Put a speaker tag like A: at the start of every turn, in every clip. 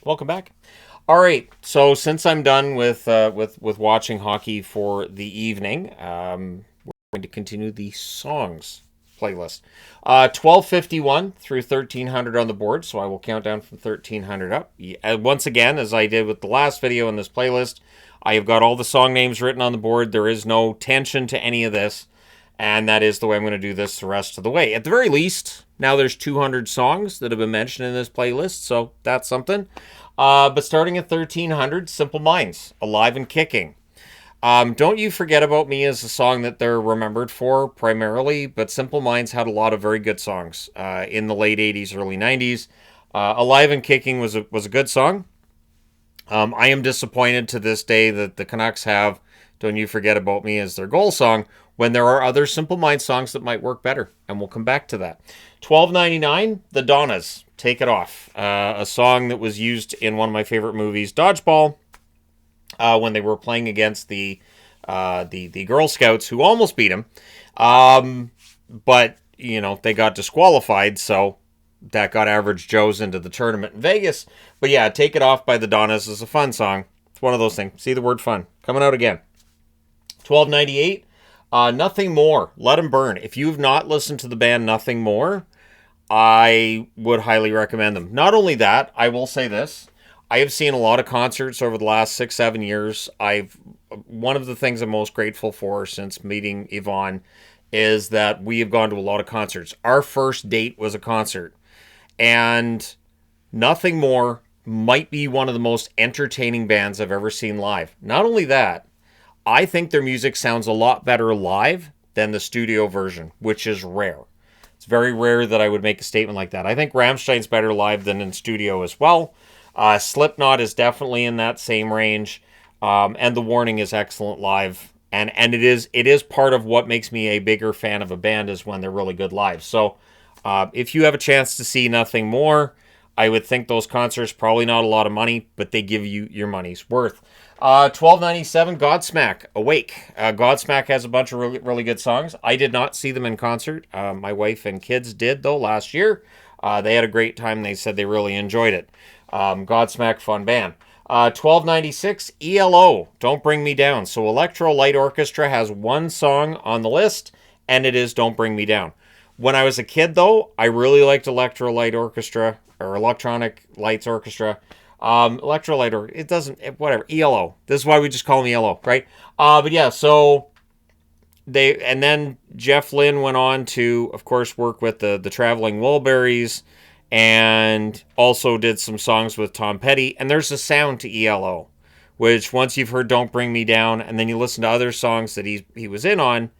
A: Welcome back. All right, so since I'm done with watching hockey for the evening, we're going to continue the songs playlist. 1251 through 1300 on the board, so I will count down from 1300 up. Once again, as I did with the last video in this playlist, I have got all the song names written on the board. There is no tension to any of this, and that is the way I'm going to do this the rest of the way. At the very least, now there's 200 songs that have been mentioned in this playlist, so that's something. But starting at 1300, Simple Minds, Alive and Kicking. Don't You Forget About Me is a song that they're remembered for primarily, but Simple Minds had a lot of very good songs in the late 80s, early 90s. Alive and Kicking was a good song. I am disappointed to this day that the Canucks have Don't You Forget About Me as their goal song when there are other Simple Minds songs that might work better, and we'll come back to that. 1299, The Donnas, Take It Off, a song that was used in one of my favorite movies, Dodgeball, when they were playing against the Girl Scouts, who almost beat them, but they got disqualified, so that got Average Joe's into the tournament in Vegas. But yeah, Take It Off by the Donnas is a fun song. It's one of those things. See the word fun coming out again. 1298, Nothing More, Let 'Em Burn. If you've not listened to the band Nothing More, I would highly recommend them. Not only that, I will say this. I have seen a lot of concerts over the last 6-7 years. One of the things I'm most grateful for since meeting Yvonne is that we have gone to a lot of concerts. Our first date was a concert. And Nothing More might be one of the most entertaining bands I've ever seen live. Not only that, I think their music sounds a lot better live than the studio version, which is rare. It's very rare that I would make a statement like that. I think Rammstein's better live than in studio as well. Slipknot is definitely in that same range. And The Warning is excellent live. And it is part of what makes me a bigger fan of a band is when they're really good live. So if you have a chance to see Nothing More, I would think those concerts, probably not a lot of money, but they give you your money's worth. 1297, Godsmack, Awake. Godsmack has a bunch of really, really good songs. I did not see them in concert. My wife and kids did, though, last year. They had a great time. They said they really enjoyed it. Godsmack, fun band. 1296, ELO, Don't Bring Me Down. So Electro Light Orchestra has one song on the list, and it is Don't Bring Me Down. When I was a kid, though, I really liked Electro Light Orchestra, or Electronic Lights Orchestra. Electrolyte, or it doesn't, whatever, ELO. This is why we just call them ELO, right? But yeah, so and then Jeff Lynne went on to, of course, work with the Traveling Wilburys, and also did some songs with Tom Petty. And there's a sound to ELO, which once you've heard Don't Bring Me Down, and then you listen to other songs that he was in on,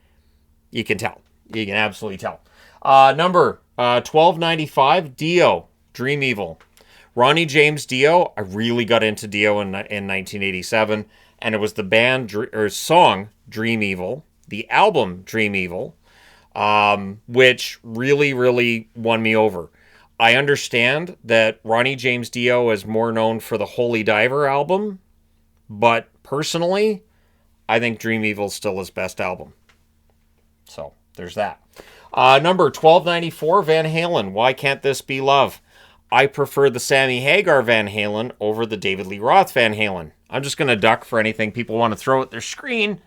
A: you can tell. You can absolutely tell. Number 1295, Dio, Dream Evil. Ronnie James Dio, I really got into Dio in 1987, and it was the band or song Dream Evil, the album Dream Evil, which really, really won me over. I understand that Ronnie James Dio is more known for the Holy Diver album, but personally, I think Dream Evil is still his best album. So, there's that. Number 1294, Van Halen, Why Can't This Be Love? I prefer the Sammy Hagar Van Halen over the David Lee Roth Van Halen. I'm just going to duck for anything people want to throw at their screen,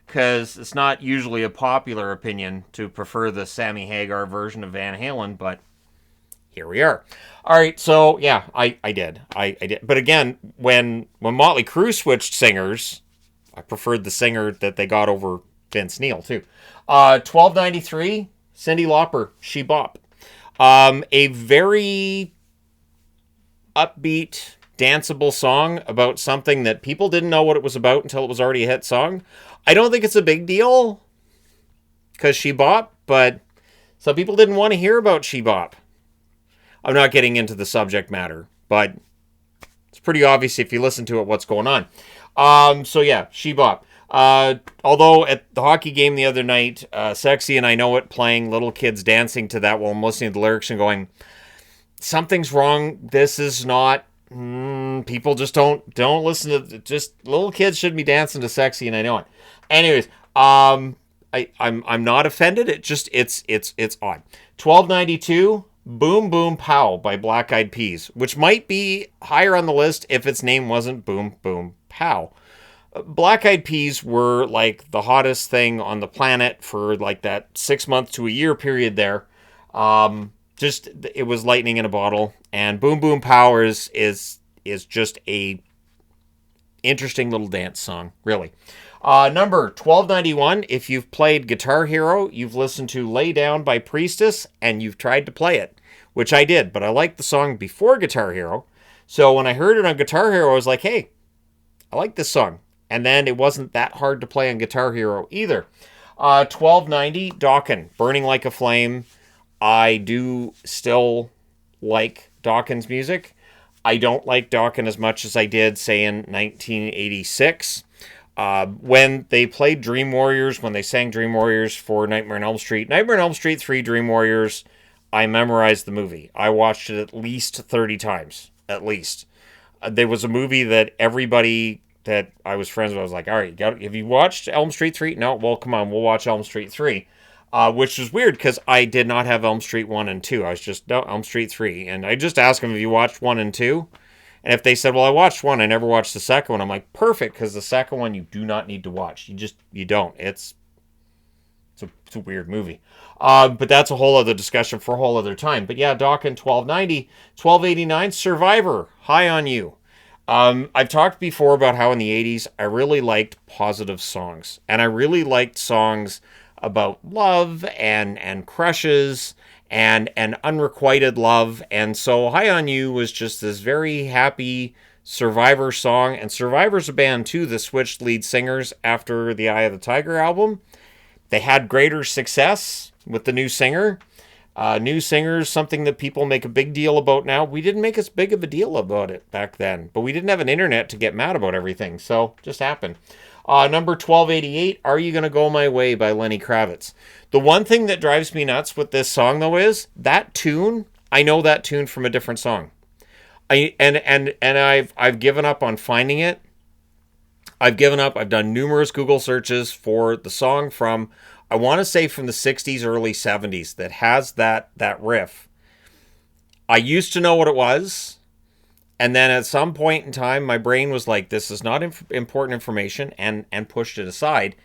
A: because it's not usually a popular opinion to prefer the Sammy Hagar version of Van Halen, but here we are. All right, so yeah, I did. I did. But again, when Motley Crue switched singers, I preferred the singer that they got over Vince Neil, too. 1293, Cyndi Lauper, She Bop. A very upbeat, danceable song about something that people didn't know what it was about until it was already a hit song. I don't think it's a big deal because She Bop, but some people didn't want to hear about She Bop. I'm not getting into the subject matter, but it's pretty obvious if you listen to it what's going on. So yeah, She Bop. Although at the hockey game the other night, Sexy and I Know It playing, little kids dancing to that while I'm listening to the lyrics and going, something's wrong. This is not. People just don't listen to. Just little kids shouldn't be dancing to Sexy, and I know it. Anyways, I'm not offended. It's odd. 1292, Boom Boom Pow by Black Eyed Peas, which might be higher on the list if its name wasn't Boom Boom Pow. Black Eyed Peas were like the hottest thing on the planet for like that 6 month to a year period there. Just it was lightning in a bottle, and Boom Boom Pow is just a interesting little dance song, really. Number 1291, if you've played Guitar Hero, you've listened to Lay Down by Priestess, and you've tried to play it, which I did, but I liked the song before Guitar Hero. So when I heard it on Guitar Hero, I was like, hey, I like this song. And then it wasn't that hard to play on Guitar Hero either. 1290, Dokken, Burning Like a Flame. I do still like Dokken's music. I don't like Dokken as much as I did, say, in 1986. When they played Dream Warriors, when they sang Dream Warriors for Nightmare on Elm Street, Nightmare on Elm Street 3 Dream Warriors, I memorized the movie. I watched it at least 30 times, at least. There was a movie that everybody that I was friends with, I was like, all right, have you watched Elm Street 3? No, well, come on, we'll watch Elm Street 3. Which was weird because I did not have Elm Street 1 and 2. I was just, no, Elm Street 3. And I just asked them, have you watched 1 and 2? And if they said, well, I watched 1, I never watched the second one, I'm like, perfect, because the second one you do not need to watch. You don't. It's a weird movie. But that's a whole other discussion for a whole other time. But yeah, Dokken 1290, 1289, Survivor, High on You. I've talked before about how in the 80s I really liked positive songs. And I really liked songs about love and crushes and unrequited love. And so High on You was just this very happy Survivor song. And Survivor's a band too that switched lead singers after the Eye of the Tiger album. They had greater success with the new singer. New singers, something that people make a big deal about now. We didn't make as big of a deal about it back then, but we didn't have an internet to get mad about everything, so it just happened. Number 1288, Are You Gonna Go My Way by Lenny Kravitz. The one thing that drives me nuts with this song, though, is that tune, I know that tune from a different song. I've given up on finding it. I've given up. I've done numerous Google searches for the song from, I want to say from the 60s, early 70s that has that riff. I used to know what it was. And then at some point in time, my brain was like, this is not important information, and pushed it aside.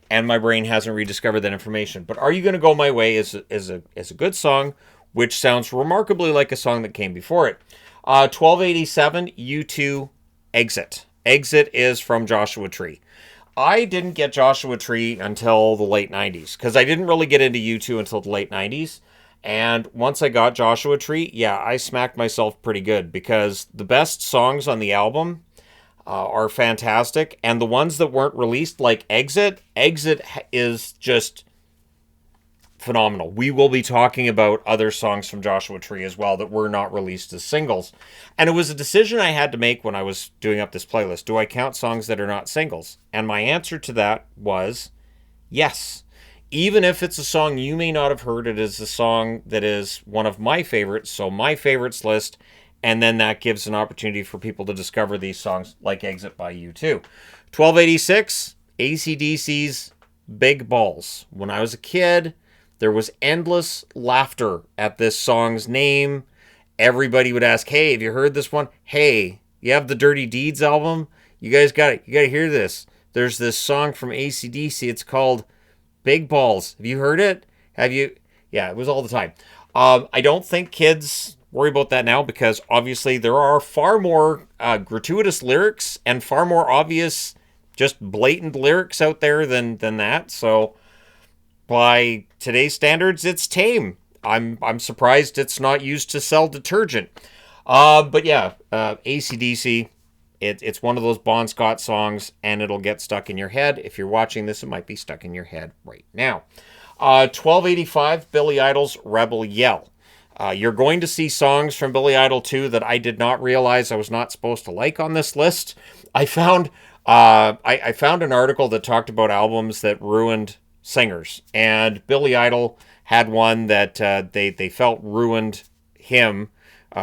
A: And my brain hasn't rediscovered that information. But Are You Gonna Go My Way is a good song, which sounds remarkably like a song that came before it. 1287, U2, Exit. Exit is from Joshua Tree. I didn't get Joshua Tree until the late 90s, because I didn't really get into U2 until the late 90s. And once I got Joshua Tree, yeah, I smacked myself pretty good, because the best songs on the album are fantastic. And the ones that weren't released, like Exit is just phenomenal. We will be talking about other songs from Joshua Tree as well that were not released as singles. And it was a decision I had to make when I was doing up this playlist. Do I count songs that are not singles? And my answer to that was yes. Even if it's a song you may not have heard, it is a song that is one of my favorites, so my favorites list, and then that gives an opportunity for people to discover these songs like Exit by U2. 1286, AC/DC's Big Balls. When I was a kid, there was endless laughter at this song's name. Everybody would ask, hey, have you heard this one? Hey, you have the Dirty Deeds album? You guys got it. You got to hear this. There's this song from AC/DC. It's called Big Balls. Have you heard it? Have you? Yeah, it was all the time. I don't think kids worry about that now, because obviously there are far more gratuitous lyrics and far more obvious, just blatant lyrics out there than that. So by today's standards, it's tame. I'm surprised it's not used to sell detergent. But yeah, AC/DC. It's one of those Bon Scott songs, and it'll get stuck in your head. If you're watching this, it might be stuck in your head right now. 1285, Billy Idol's Rebel Yell. You're going to see songs from Billy Idol too that I did not realize I was not supposed to like on this list. I found I found an article that talked about albums that ruined singers, and Billy Idol had one that they felt ruined him.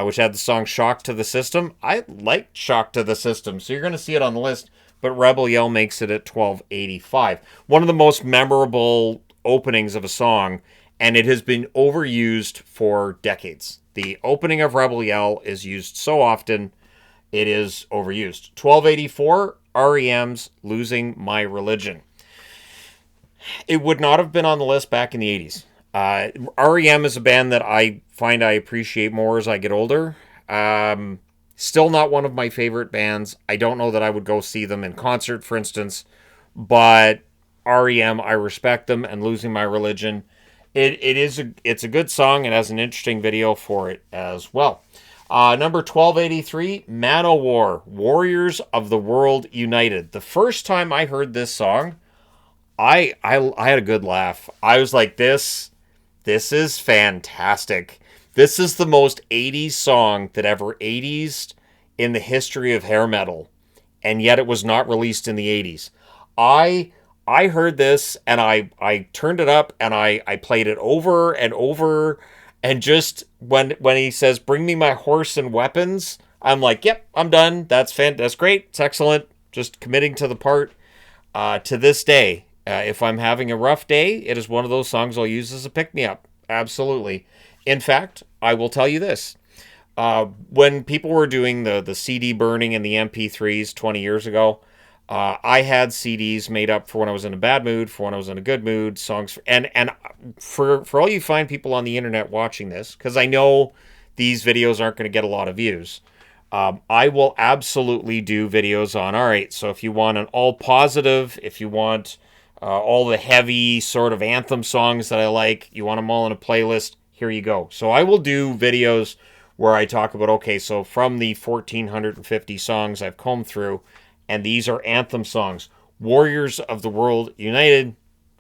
A: Which had the song Shock to the System. I liked Shock to the System, so you're going to see it on the list, but Rebel Yell makes it at 1285. One of the most memorable openings of a song, and it has been overused for decades. The opening of Rebel Yell is used so often, it is overused. 1284, REM's Losing My Religion. It would not have been on the list back in the 80s. REM is a band that I find I appreciate more as I get older. Still not one of my favorite bands. I don't know that I would go see them in concert, for instance, but REM, I respect them, and Losing My Religion, it's a good song. It has an interesting video for it as well. Number 1283, Manowar, Warriors of the World United. The first time I heard this song, I had a good laugh. I was like, this is fantastic. This is the most 80s song that ever 80s in the history of hair metal, and yet it was not released in the 80s. I heard this, and I turned it up, and I played it over and over, and just when he says, "Bring me my horse and weapons," I'm like, yep, I'm done. That's great. It's excellent. Just committing to the part. To this day, if I'm having a rough day, it is one of those songs I'll use as a pick-me-up. Absolutely. In fact, I will tell you this. When people were doing the CD burning and the MP3s 20 years ago, I had CDs made up for when I was in a bad mood, for when I was in a good mood, songs. For all you fine people on the internet watching this, because I know these videos aren't going to get a lot of views, I will absolutely do videos on, all right, so if you want an all positive, if you want all the heavy sort of anthem songs that I like, you want them all in a playlist, here you go. So I will do videos where I talk about, okay, so from the 1,450 songs I've combed through, and these are anthem songs. Warriors of the World United,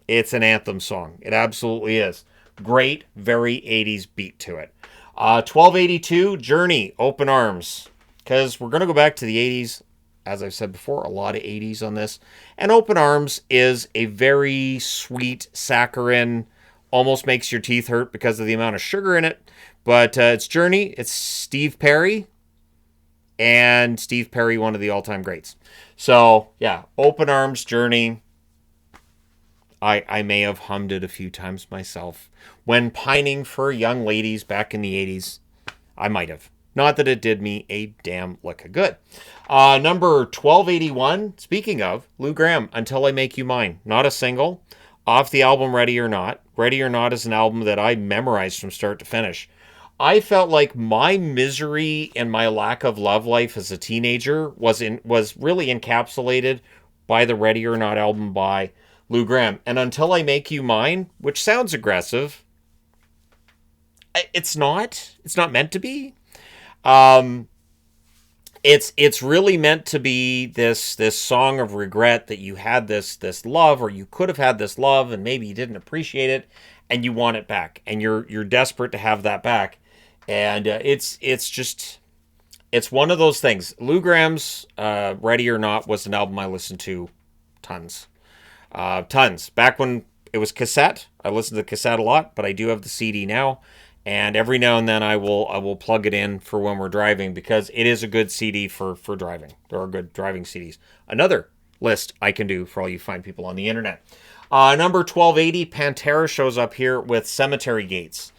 A: it's an anthem song. It absolutely is. Great, very 80s beat to it. 1282, Journey, Open Arms. Because we're going to go back to the 80s. As I've said before, a lot of 80s on this. And Open Arms is a very sweet saccharine, almost makes your teeth hurt because of the amount of sugar in it. But it's Journey. It's Steve Perry. And Steve Perry, one of the all-time greats. So, yeah, Open Arms, Journey. I may have hummed it a few times myself. When pining for young ladies back in the 80s, I might have. Not that it did me a damn lick of good. Number 1281, speaking of, Lou Gramm, Until I Make You Mine. Not a single. Off the album Ready or Not. Ready or Not is an album that I memorized from start to finish. I felt like my misery and my lack of love life as a teenager was really encapsulated by the Ready or Not album by Lou Gramm. And Until I Make You Mine, which sounds aggressive, it's not meant to be. It's really meant to be this song of regret that you had this love, or you could have had this love and maybe you didn't appreciate it and you want it back, and you're desperate to have that back. And it's one of those things. Lou Gramm's Ready or Not was an album I listened to tons. Back when it was cassette, I listened to the cassette a lot, but I do have the CD now. And every now and then I will plug it in for when we're driving, because it is a good CD for driving. There are good driving CDs. Another list I can do for all you fine people on the internet. Number 1280, Pantera shows up here with Cemetery Gates.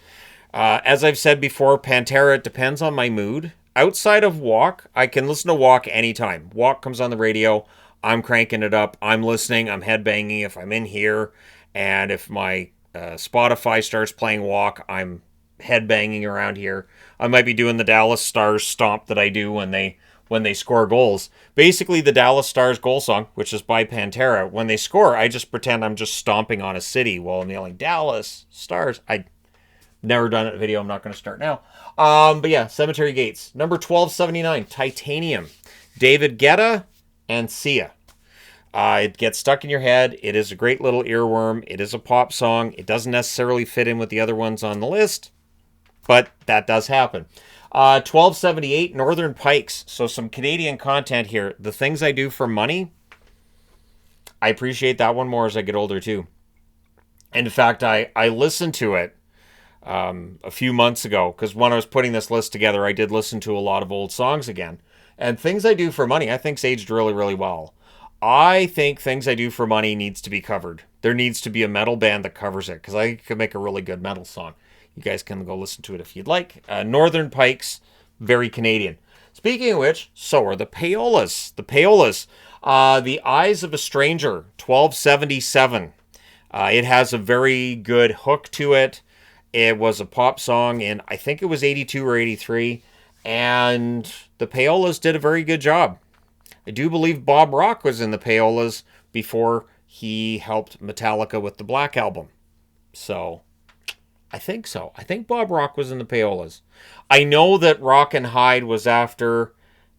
A: As I've said before, Pantera, it depends on my mood. Outside of Walk, I can listen to Walk anytime. Walk comes on the radio, I'm cranking it up, I'm listening, I'm headbanging if I'm in here, and if my Spotify starts playing Walk, I'm headbanging around here. I might be doing the Dallas Stars stomp that I do when they score goals. Basically, the Dallas Stars goal song, which is by Pantera, when they score, I just pretend I'm just stomping on a city while I'm yelling Dallas Stars. I never done a video. I'm not going to start now. But yeah, Cemetery Gates. Number 1279, Titanium. David Guetta and Sia. It gets stuck in your head. It is a great little earworm. It is a pop song. It doesn't necessarily fit in with the other ones on the list, but that does happen. 1278, Northern Pikes. So some Canadian content here. The Things I Do for Money. I appreciate that one more as I get older too. And in fact, I listened to it a few months ago, because when I was putting this list together, I did listen to a lot of old songs again. And Things I Do for Money, I think's aged really, really well. I think Things I Do for Money needs to be covered. There needs to be a metal band that covers it because I could make a really good metal song. You guys can go listen to it if you'd like. Northern Pikes, very Canadian. Speaking of which, so are the Payolas. The Payolas. The Eyes of a Stranger, 1277. It has a very good hook to it. It was a pop song in, I think it was 82 or 83. And the Payolas did a very good job. I do believe Bob Rock was in the Payolas before he helped Metallica with the Black Album. So, I think so. I think Bob Rock was in the Payolas. I know that Rock and Hyde was after,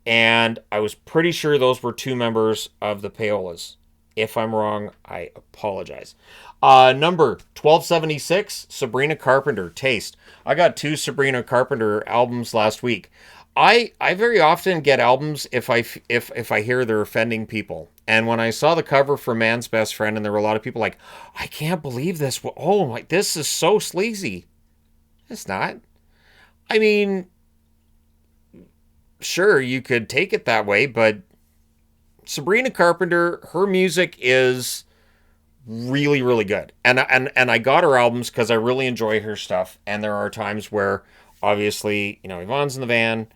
A: and I was pretty sure those were two members of the Payolas. If I'm wrong, I apologize. Number 1276, Sabrina Carpenter, Taste. I got 2 Sabrina Carpenter albums last week. I very often get albums if I hear they're offending people. And when I saw the cover for Man's Best Friend, and there were a lot of people like, I can't believe this. Oh my, this is so sleazy. It's not. I mean, sure, you could take it that way, but Sabrina Carpenter, her music is really, really good. And I got her albums because I really enjoy her stuff. And there are times where, obviously, Yvonne's in the van.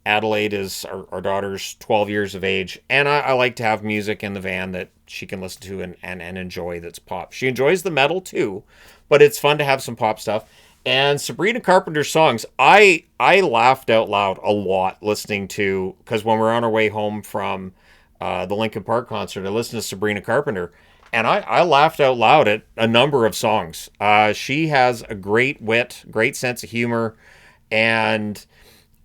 A: Adelaide is our daughter's 12 years of age, and I like to have music in the van that she can listen to and enjoy that's pop. She enjoys the metal too, but it's fun to have some pop stuff. And Sabrina Carpenter's songs, I laughed out loud a lot listening to, because when we're on our way home from the Linkin Park concert, I listened to Sabrina Carpenter, and I laughed out loud at a number of songs. She has a great wit, great sense of humor, and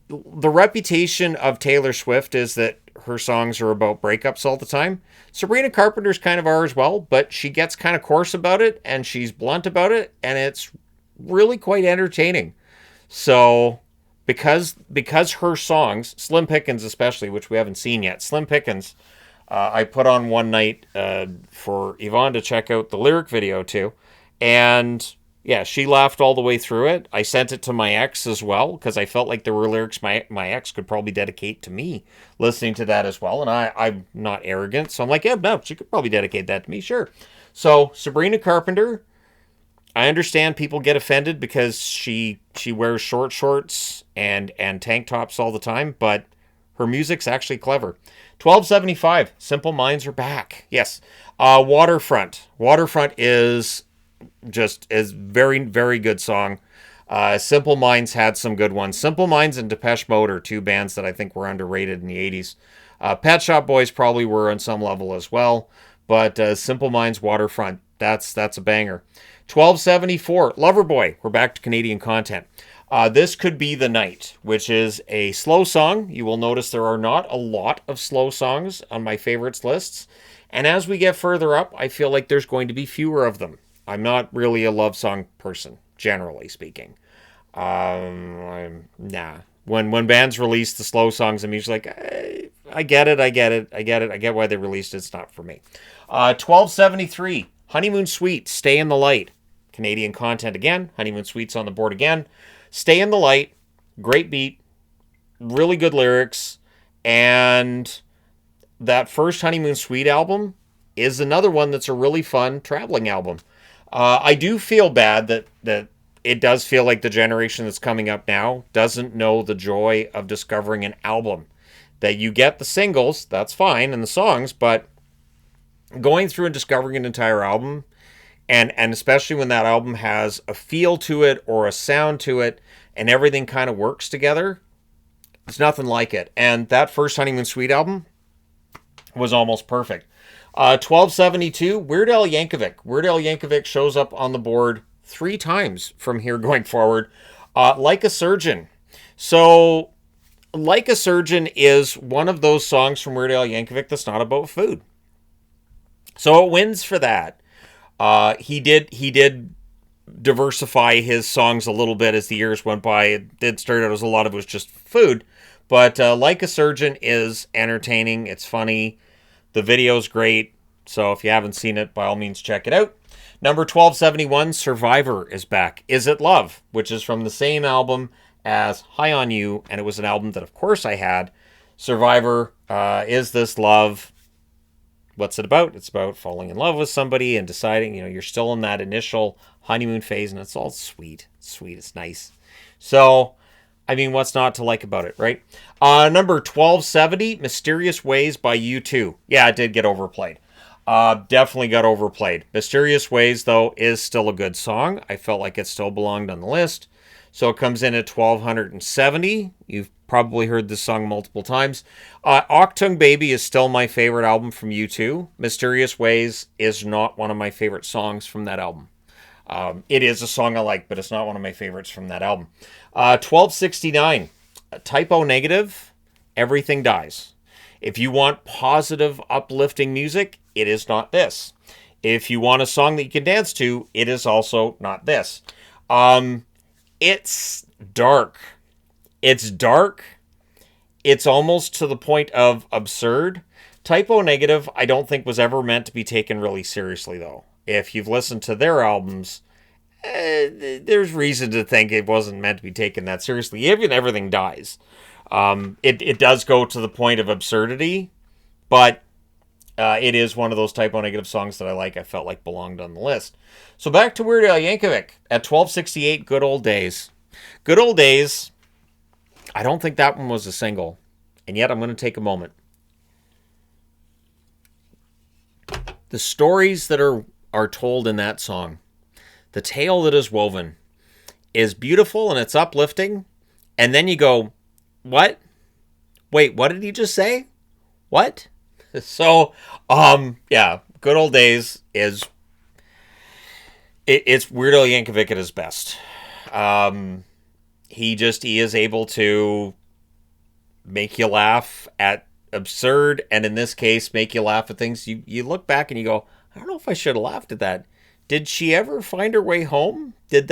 A: the reputation of Taylor Swift is that her songs are about breakups all the time. Sabrina Carpenter's kind of are as well, but she gets kind of coarse about it, and she's blunt about it, and it's really quite entertaining. So, because her songs, Slim Pickens especially, which we haven't seen yet, Slim Pickens, I put on one night for Yvonne to check out the lyric video too, and yeah, she laughed all the way through it. I sent it to my ex as well, because I felt like there were lyrics my ex could probably dedicate to me listening to that as well. And I'm not arrogant, so I'm like, yeah, no, she could probably dedicate that to me, sure. So, Sabrina Carpenter, I understand people get offended because she wears short shorts and tank tops all the time, but her music's actually clever. 1275, Simple Minds Are Back. Yes. Waterfront. Waterfront is very, very good song. Simple Minds had some good ones. Simple Minds and Depeche Mode are 2 bands that I think were underrated in the 80s. Pet Shop Boys probably were on some level as well, but Simple Minds, Waterfront, that's a banger. 1274, Loverboy. We're back to Canadian content. This Could Be the Night, which is a slow song. You will notice there are not a lot of slow songs on my favorites lists, and as we get further up, I feel like there's going to be fewer of them. I'm not really a love song person, generally speaking. Nah. When bands release the slow songs, I'm usually like, I get it. I get why they released it. It's not for me. 1273, Honeymoon Suite, Stay in the Light. Canadian content again. Honeymoon Suite's on the board again. Stay in the Light, great beat, really good lyrics, and that first Honeymoon Suite album is another one that's a really fun traveling album. I do feel bad that it does feel like the generation that's coming up now doesn't know the joy of discovering an album. That you get the singles, that's fine, and the songs, but going through and discovering an entire album, and especially when that album has a feel to it or a sound to it, and everything kind of works together, it's nothing like it. And that first Honeymoon Suite album was almost perfect. 1272, Weird Al Yankovic. Weird Al Yankovic shows up on the board 3 times from here going forward. Like a Surgeon. So, Like a Surgeon is one of those songs from Weird Al Yankovic that's not about food. So it wins for that. He did diversify his songs a little bit as the years went by. It did start out as a lot of it was just food. But Like a Surgeon is entertaining. It's funny. The video's great, so if you haven't seen it, by all means, check it out. Number 1271, Survivor is back. Is It Love, which is from the same album as High on You, and it was an album that, of course, I had. Survivor, Is This Love? what's it about? It's about falling in love with somebody and deciding, you're still in that initial honeymoon phase, and it's all sweet. Sweet, it's nice. So, I mean, what's not to like about it, right? Number 1270, Mysterious Ways by U2. Yeah, it did get overplayed. Definitely got overplayed. Mysterious Ways, though, is still a good song. I felt like it still belonged on the list. So it comes in at 1270. You've probably heard this song multiple times. Octung Baby is still my favorite album from U2. Mysterious Ways is not one of my favorite songs from that album. It is a song I like, but it's not one of my favorites from that album. 1269, Typo Negative, Everything Dies. If you want positive, uplifting music, it is not this. If you want a song that you can dance to, it is also not this. It's dark. It's dark. It's almost to the point of absurd. Typo Negative, I don't think was ever meant to be taken really seriously, though. If you've listened to their albums, there's reason to think it wasn't meant to be taken that seriously. Even Everything Dies. It does go to the point of absurdity, but it is one of those Typo Negative songs that I felt like belonged on the list. So back to Weird Al Yankovic at 1268, Good Old Days. Good Old Days, I don't think that one was a single, and yet I'm going to take a moment. The stories that are told in that song, the tale that is woven, is beautiful and it's uplifting, and then you go, what? Wait, what did he just say? What? So, yeah, Good Old Days is... It's Weird Al Yankovic at his best. He is able to make you laugh at absurd, and in this case, make you laugh at things. You look back and you go, I don't know if I should have laughed at that. Did she ever find her way home? Did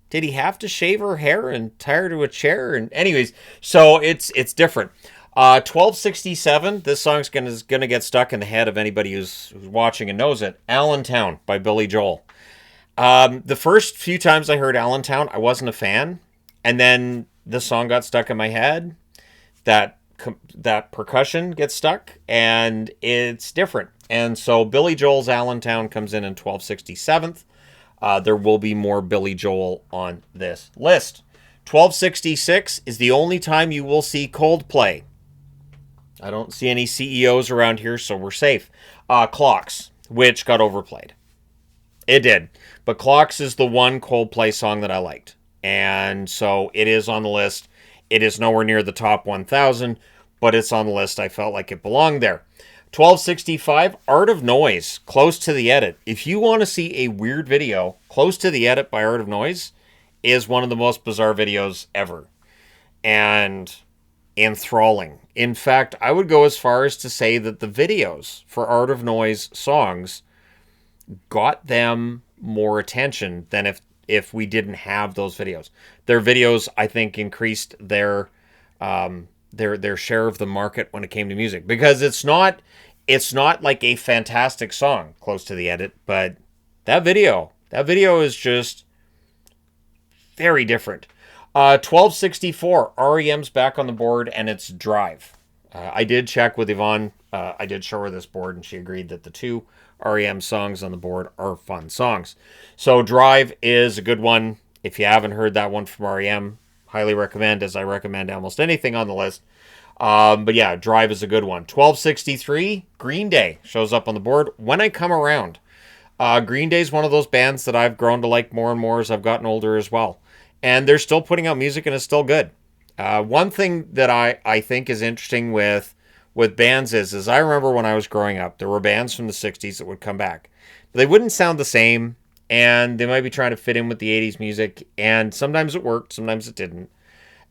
A: he have to shave her hair and tie her to a chair? And anyways, so it's different. 1267, this song's gonna get stuck in the head of anybody who's watching and knows it. Allentown by Billy Joel. The first few times I heard Allentown, I wasn't a fan. And then the song got stuck in my head. That percussion gets stuck, and it's different. And so Billy Joel's Allentown comes in 1267th. There will be more Billy Joel on this list. 1266 is the only time you will see Coldplay. I don't see any CEOs around here, so we're safe. Clocks, which got overplayed. It did. But Clocks is the one Coldplay song that I liked. And so it is on the list. It is nowhere near the top 1,000, but it's on the list. I felt like it belonged there. 1265, Art of Noise, Close to the Edit. If you want to see a weird video, Close to the Edit by Art of Noise is one of the most bizarre videos ever. And enthralling. In fact, I would go as far as to say that the videos for Art of Noise songs got them more attention than if we didn't have those videos. Their videos, I think, increased their share of the market when it came to music, because it's not like a fantastic song, Close to the Edit, but that video is just very different. 1264, REM's back on the board, and it's Drive. I did check with Yvonne. I did show her this board, and she agreed that the two REM songs on the board are fun songs. So Drive is a good one. If you haven't heard that one from REM, highly recommend, as I recommend almost anything on the list. But yeah, Drive is a good one. 1263, Green Day shows up on the board. When I Come Around. Green Day is one of those bands that I've grown to like more and more as I've gotten older as well. And they're still putting out music, and it's still good. One thing that I think is interesting with bands is I remember when I was growing up, there were bands from the 60s that would come back. But they wouldn't sound the same, and they might be trying to fit in with the 80s music, and sometimes it worked, sometimes it didn't.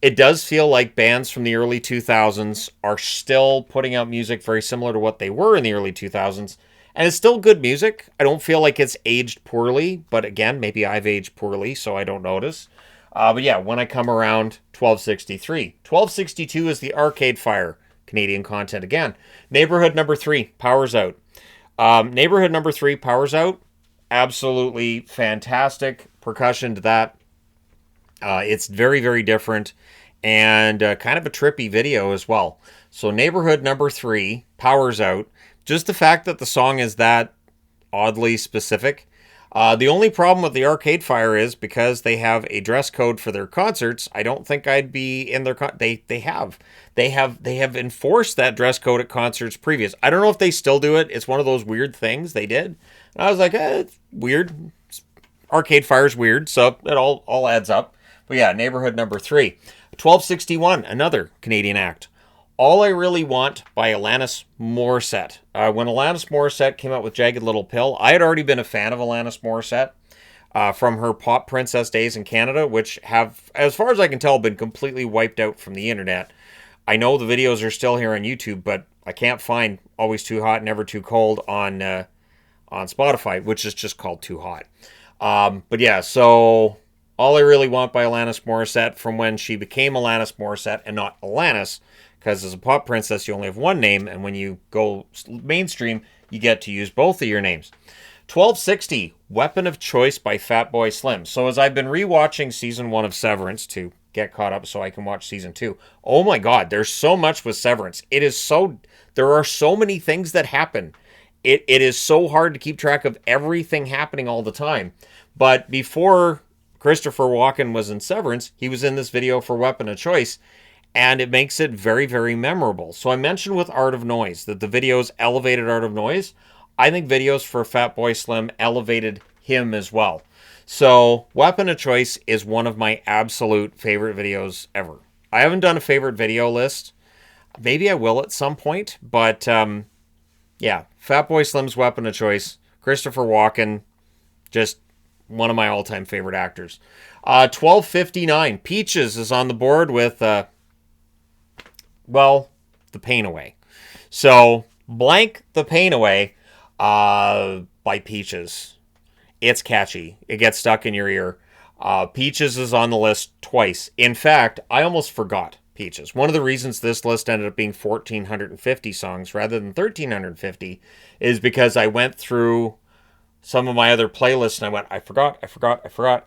A: It does feel like bands from the early 2000s are still putting out music very similar to what they were in the early 2000s, and it's still good music. I don't feel like it's aged poorly, but again, maybe I've aged poorly, so I don't notice. But yeah, When I Come Around, 1263. 1262 is the Arcade Fire, Canadian content again. Neighborhood number 3, Powers Out. Neighborhood number 3, Powers Out. Absolutely fantastic percussion to that. It's very, very different. and kind of a trippy video as well. So Neighborhood number 3, Powers Out. Just the fact that the song is that oddly specific. The only problem with the Arcade Fire is because they have a dress code for their concerts. I don't think I'd be in their they have enforced that dress code at concerts previous. I don't know if they still do it. It's one of those weird things they did. And I was like, it's weird. Arcade Fire's weird, so it all adds up. But yeah, Neighborhood number 3. 1261, another Canadian act. All I Really Want by Alanis Morissette. When Alanis Morissette came out with Jagged Little Pill, I had already been a fan of Alanis Morissette from her pop princess days in Canada, which have, as far as I can tell, been completely wiped out from the internet. I know the videos are still here on YouTube, but I can't find Always Too Hot, Never Too Cold on Spotify, which is just called Too Hot. But yeah, so All I Really Want by Alanis Morissette, from when she became Alanis Morissette and not Alanis, because as a pop princess, you only have one name, and when you go mainstream, you get to use both of your names. 1260, Weapon of Choice by Fatboy Slim. So as I've been rewatching season 1 of Severance to get caught up so I can watch season 2, oh my god, there's so much with Severance. There are so many things that happen. It is so hard to keep track of everything happening all the time. But before Christopher Walken was in Severance, he was in this video for Weapon of Choice, and it makes it very, very memorable. So I mentioned with Art of Noise that the videos elevated Art of Noise. I think videos for Fatboy Slim elevated him as well. So Weapon of Choice is one of my absolute favorite videos ever. I haven't done a favorite video list. Maybe I will at some point, but yeah, Fatboy Slim's Weapon of Choice, Christopher Walken, just one of my all-time favorite actors. 1259, Peaches is on the board with The Pain Away. So, Blank the Pain Away by Peaches. It's catchy. It gets stuck in your ear. Peaches is on the list twice. In fact, I almost forgot Peaches. One of the reasons this list ended up being 1,450 songs rather than 1,350 is because I went through some of my other playlists and I went, I forgot.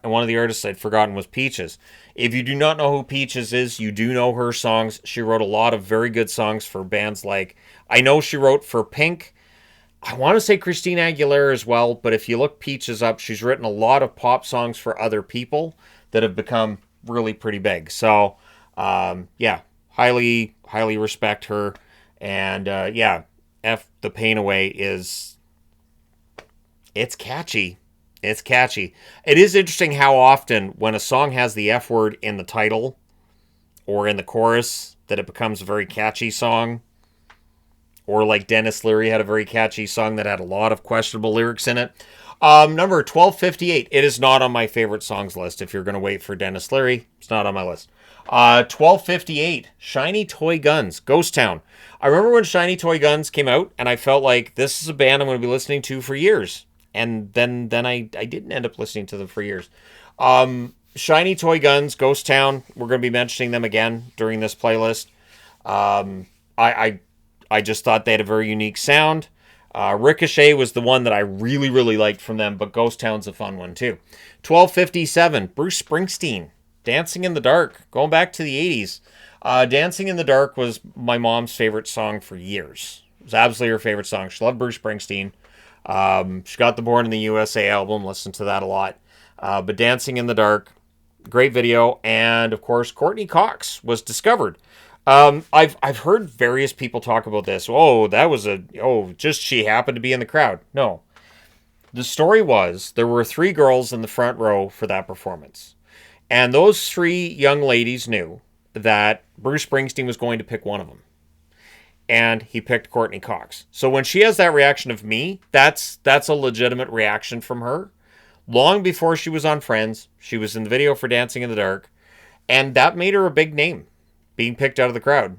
A: And one of the artists I'd forgotten was Peaches. If you do not know who Peaches is, you do know her songs. She wrote a lot of very good songs for bands like, I know she wrote for Pink. I want to say Christina Aguilera as well, but if you look Peaches up, she's written a lot of pop songs for other people that have become really pretty big. So, yeah, highly respect her. And, yeah, The Pain Away it's catchy. It's catchy. It is interesting how often when a song has the F word in the title or in the chorus that it becomes a very catchy song. Or like Dennis Leary had a very catchy song that had a lot of questionable lyrics in it. Number 1258. It is not on my favorite songs list. If you're going to wait for Dennis Leary, it's not on my list. 1258. Shiny Toy Guns, Ghost Town. I remember when Shiny Toy Guns came out, and I felt like this is a band I'm going to be listening to for years. And then I didn't end up listening to them for years. Shiny Toy Guns, Ghost Town. We're going to be mentioning them again during this playlist. I just thought they had a very unique sound. Ricochet was the one that I really, really liked from them, but Ghost Town's a fun one too. 1257, Bruce Springsteen, Dancing in the Dark, going back to the 80s. Dancing in the Dark was my mom's favorite song for years. It was absolutely her favorite song. She loved Bruce Springsteen. She got the Born in the USA album, listened to that a lot. But Dancing in the Dark, great video. And of course, Courtney Cox was discovered. I've heard various people talk about this. Just she happened to be in the crowd. No. The story was there were 3 girls in the front row for that performance. And those 3 young ladies knew that Bruce Springsteen was going to pick one of them. And he picked Courtney Cox. So when she has that reaction of me, that's a legitimate reaction from her. Long before she was on Friends, she was in the video for Dancing in the Dark. And that made her a big name, being picked out of the crowd.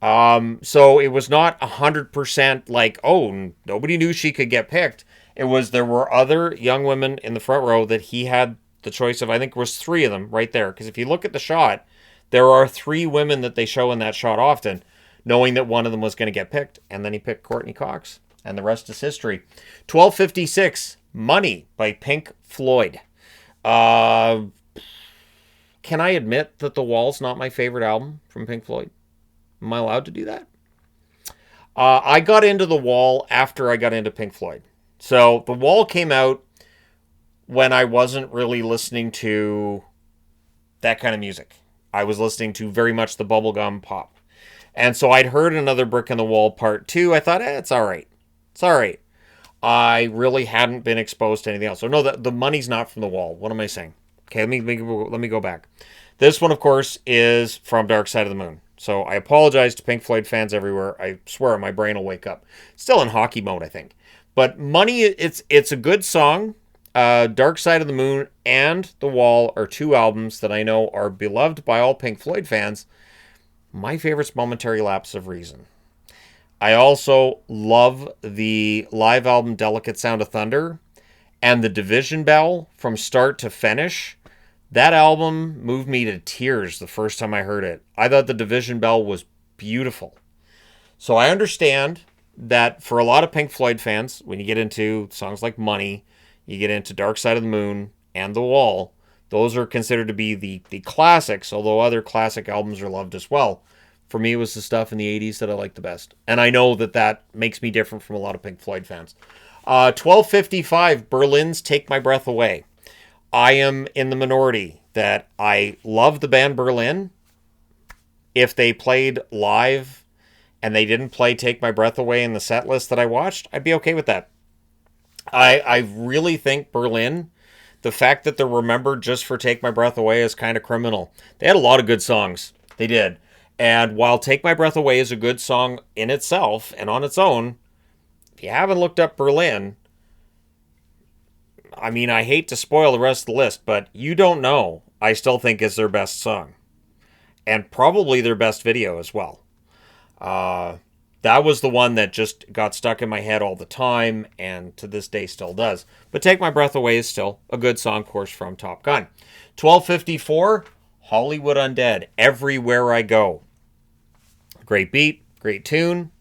A: So it was not 100% like, oh, nobody knew she could get picked. It was there were other young women in the front row that he had the choice of. I think it was 3 of them right there. Because if you look at the shot, there are 3 women that they show in that shot often, knowing that one of them was going to get picked. And then he picked Courtney Cox. And the rest is history. 1256, Money by Pink Floyd. Can't can I admit that The Wall's not my favorite album from Pink Floyd? Am I allowed to do that? I got into The Wall after I got into Pink Floyd. So The Wall came out when I wasn't really listening to that kind of music. I was listening to very much the bubblegum pop. And so I'd heard Another Brick in the Wall Part 2. I thought, it's all right. It's all right. I really hadn't been exposed to anything else. So no, the money's not from The Wall. What am I saying? Okay, let me go back. This one, of course, is from Dark Side of the Moon. So I apologize to Pink Floyd fans everywhere. I swear my brain will wake up. Still in hockey mode, I think. But Money, it's a good song. Dark Side of the Moon and The Wall are two albums that I know are beloved by all Pink Floyd fans. My favorite's Momentary Lapse of Reason. I also love the live album Delicate Sound of Thunder and the Division Bell from start to finish. That album moved me to tears the first time I heard it. I thought the Division Bell was beautiful. So I understand that for a lot of Pink Floyd fans, when you get into songs like Money, you get into Dark Side of the Moon and The Wall, those are considered to be the classics, although other classic albums are loved as well. For me, it was the stuff in the 80s that I liked the best. And I know that makes me different from a lot of Pink Floyd fans. 1255, Berlin's Take My Breath Away. I am in the minority that I love the band Berlin. If they played live and they didn't play Take My Breath Away in the set list that I watched, I'd be okay with that. I really think Berlin, the fact that they're remembered just for Take My Breath Away is kind of criminal. They had a lot of good songs. They did. And while Take My Breath Away is a good song in itself and on its own, if you haven't looked up Berlin, I mean, I hate to spoil the rest of the list, but You Don't Know, I still think is their best song. And probably their best video as well. That was the one that just got stuck in my head all the time, and to this day still does. But Take My Breath Away is still a good song, of course, from Top Gun. 1254, Hollywood Undead, Everywhere I Go. Great beat, great tune.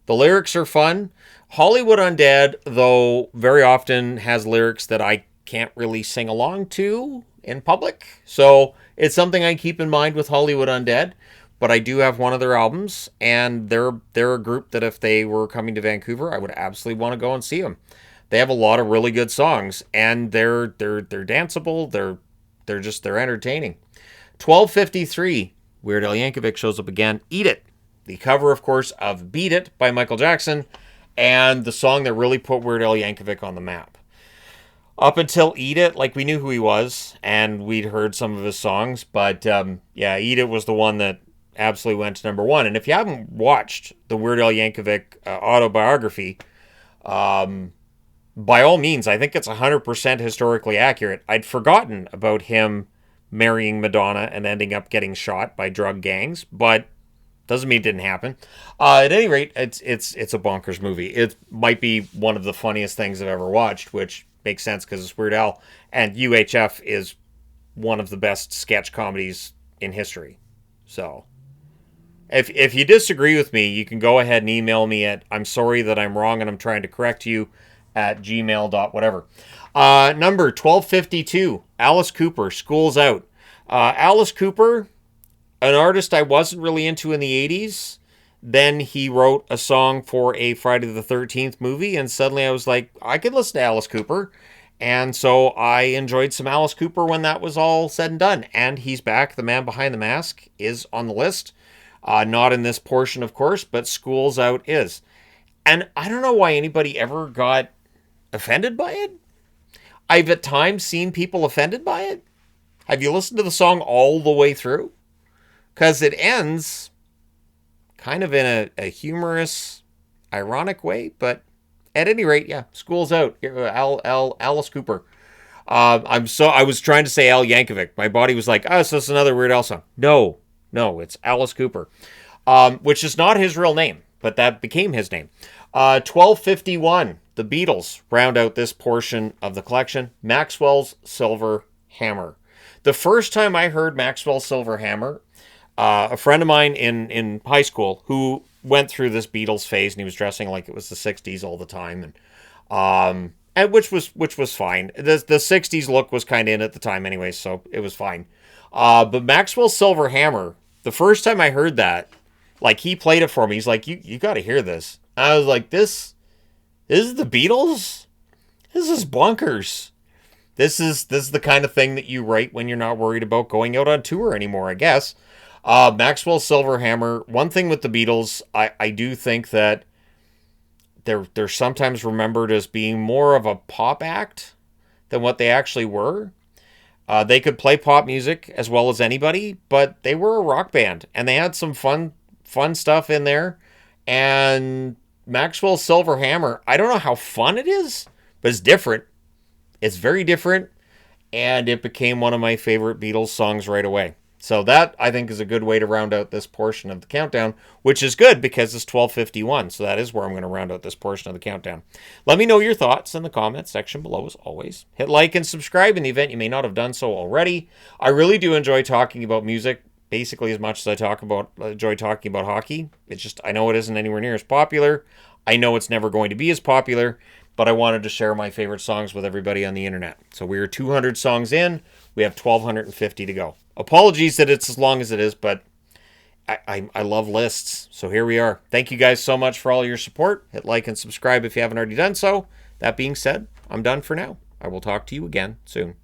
A: The lyrics are fun. Hollywood Undead, though, very often has lyrics that I can't really sing along to in public. So it's something I keep in mind with Hollywood Undead. But I do have one of their albums, and they're a group that if they were coming to Vancouver, I would absolutely want to go and see them. They have a lot of really good songs, and they're danceable. They're entertaining. 1253, Weird Al Yankovic shows up again. Eat It, the cover, of course, of Beat It by Michael Jackson, and the song that really put Weird Al Yankovic on the map. Up until Eat It, like, we knew who he was, and we'd heard some of his songs, but Eat It was the one that absolutely went to number one. And if you haven't watched the Weird Al Yankovic autobiography, by all means, I think it's 100% historically accurate. I'd forgotten about him marrying Madonna and ending up getting shot by drug gangs, but doesn't mean it didn't happen. At any rate, it's a bonkers movie. It might be one of the funniest things I've ever watched, which makes sense because it's Weird Al, and UHF is one of the best sketch comedies in history. So if you disagree with me, you can go ahead and email me at I'm sorry that I'm wrong and I'm trying to correct you at gmail.whatever. Number 1252, Alice Cooper, School's Out. Alice Cooper, an artist I wasn't really into in the 80s. Then he wrote a song for a Friday the 13th movie, and suddenly I was like, I could listen to Alice Cooper. And so I enjoyed some Alice Cooper when that was all said and done. And he's back. The Man Behind the Mask is on the list. Not in this portion, of course, but School's Out is. And I don't know why anybody ever got offended by it. I've at times seen people offended by it. Have you listened to the song all the way through? Because it ends kind of in a humorous, ironic way, but at any rate, yeah, School's Out. Alice Cooper. I was trying to say Al Yankovic. My body was like, so it's another Weird Al song. No, it's Alice Cooper, which is not his real name, but that became his name. 1251, the Beatles round out this portion of the collection. Maxwell's Silver Hammer. The first time I heard Maxwell's Silver Hammer, a friend of mine in high school who went through this Beatles phase, and he was dressing like it was the 60s all the time, and which was fine. The 60s look was kind of in at the time anyway, so it was fine. But Maxwell Silver Hammer, the first time I heard that, like he played it for me, he's like, you got to hear this. I was like, this is the Beatles? This is bonkers. This is the kind of thing that you write when you're not worried about going out on tour anymore, I guess. Maxwell Silverhammer. One thing with the Beatles, I do think that they're sometimes remembered as being more of a pop act than what they actually were. They could play pop music as well as anybody, but they were a rock band, and they had some fun stuff in there. And Maxwell Silverhammer, I don't know how fun it is, but it's different. It's very different, and it became one of my favorite Beatles songs right away. So that, I think, is a good way to round out this portion of the countdown, which is good because it's 12:51, so that is where I'm going to round out this portion of the countdown. Let me know your thoughts in the comments section below, as always. Hit like and subscribe in the event you may not have done so already. I really do enjoy talking about music, basically as much as I enjoy talking about hockey. It's just, I know it isn't anywhere near as popular. I know it's never going to be as popular, but I wanted to share my favorite songs with everybody on the internet. So we are 200 songs in. We have 1,250 to go. Apologies that it's as long as it is, but I love lists. So here we are. Thank you guys so much for all your support. Hit like and subscribe if you haven't already done so. That being said, I'm done for now. I will talk to you again soon.